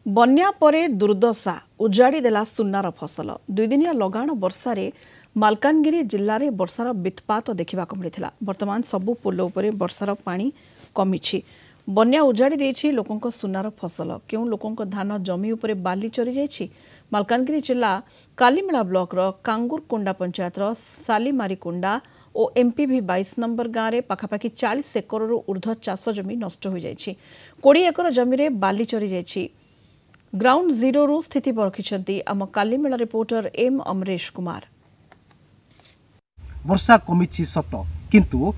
बन्या परे दुर्दशा उजाड़ी देला सुन्नार फसल दुईदिनिया लगाण वर्षारे मालकानगिरी जिल्ला रे वर्षार बितपात देखा मिलता। वर्तमान सबु पोल उपरे वर्षार पानी कमी। बन्या उजाड़ी देछि लोकंक सुन्नार फसल। केउ लोकंक धान जमी उपरे बाली चरी जाइछि। मालकानगिरी जिल्ला कालीमेला ब्लॉक रो कांगुरकोंडा पंचायत रो सालीमारीकोंडा और एमपीवी 22 नंबर गाँव में पाखापाखि 40 एकर ऊर्ध्व चाष जमी नष्ट हो जाइछि। 20 एकर जमी रे बाली चरी जाइछि। ग्राउंड जीरो रु स्थिति रखिछंती आम कालीमेला रिपोर्टर एम अमरेश कुमार। वर्षा कमिछि सत किंतु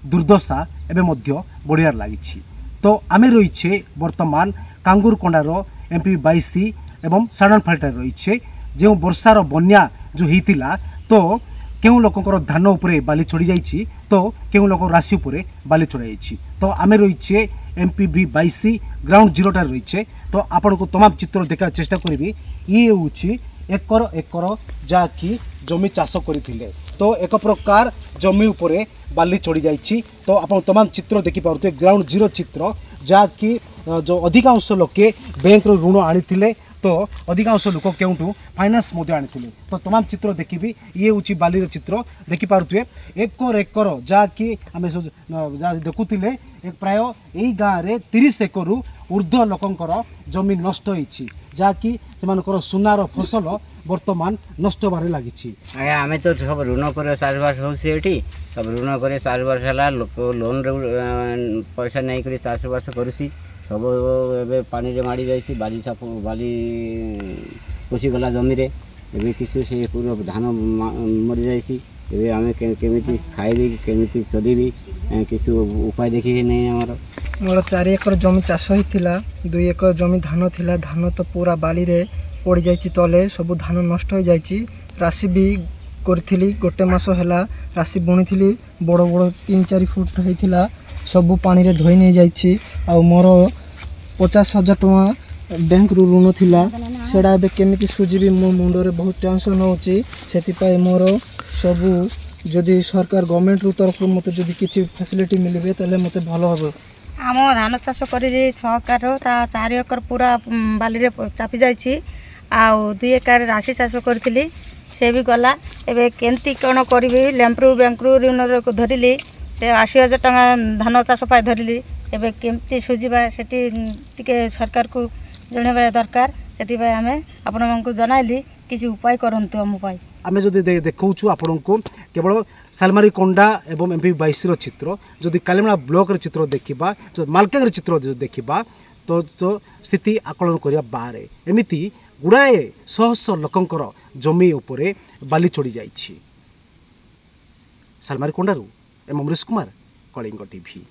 दुर्दशा एबे मध्य बढ़ियार लागिछि। तो आमे रहिछे वर्तमान कांगुरकोंडार एमपी 22 एवं साडन फाल्टा रहिछे जो वर्षार बन्या जो हितिला तो केउ लोकंकर धान उपरे बाली चढ़ी जाइछि तो केउ लोक राशि उपरे बाली चढ़ाई जाइछि। तो आमे रहिछे एमपीवी 22 ग्राउंड जीरो टार रहिछे। तो आपन को तमाम चित्र देखा चेष्टा करिवि। ये होछि एकर एकर जाकि जमी चाष करथिले तो एक प्रकार जमी उपरे बाली चढ़ी जाइछि। तो आपन तमाम चित्र देखि पारुते ग्राउंड जीरो चित्र जाकि जो अधिकांश लोके बैंक रो ऋण आनिथिले तो अधिकांश लोक केउठू फाइनान्स मध्य आनिथिले। तो तमाम चित्र देखिबि ये होछि बाली रो चित्र देखि पारुते एकर एकर जाकि आमे जा देखुथिले प्राय एई गाँ रे 30 एकर ऊर्ध्व लोकंकर जमी नष्ट होइछि जाकि सेमानकर सुनार फसल वर्तमान नष्ट बारे लागिछि। आज्ञा आमे तो सब ऋण करे चाषबास होछि एठी सब ऋण करे चाषबास हला लोक लोन रे पैसा नै करी चाषबास करछि सब एबे पानी रे माडी जाइछि बाली साप बाली पसी गला जमी रे एबे किछु से पूरा धान मरि जाइछि। एबे आमे केमिति खाइबी केमिति चलीबी किछु उपाय देखि नै हमर मोर 4 एकर जमी चाष होइतिला 2 एकर जमी धान थिला धान तो पूरा बाली रे पड़ जाइछि तले सब धान नष्ट हो जाइछि। राशि भी करथिली गोटे मास हैला राशि बुणीथिली बड़ बड़ 3-4 फुट होइतिला सब पानी रे धोई नै जाइछि। आ मोर 50,000 टका बैंक रु ऋण थिला सेडा बे केमिति सुजिबी मो मुंडो रे बहुत टेंशन होछि। सेति पाए मोर सब जदि सरकार गवर्नमेंट रु तरफ मते जदि किछि फैसिलिटी मिलबे तले मते भलो होबो। आम धान चाष कर 4 एकर पूरा बाली रे चापी जाइछि आउ 2 एकर राशि चाष करथिली से भी गला। एबे केंती कोन करबी लैंपरू बैंकरू ऋण धरिली से 80,000 टका धान चाष पाई धरिली। एबे केमती सुजिबा सेठी टिके सरकार को जणेबा दरकार। सेति भाई आमे आपन मानकु जनाइली किछि उपाय करंतु हम उपाय आमे जदि देखौछु आपन को केवल सालमारीकोंडा एवं एमपी 22 रो चित्र जदि कालीमेला ब्लॉक रो चित्र देखिबा जो मालकानगिरी चित्र जो देखिबा तो स्थिति आकलन करिया बारे एमिति गुड़ाए शह लोकंकर जमी उपरे बाली चढ़ी जाइछि। सालमारीकोंडारू एम अमरेश कुमार, कलिंग टीवी।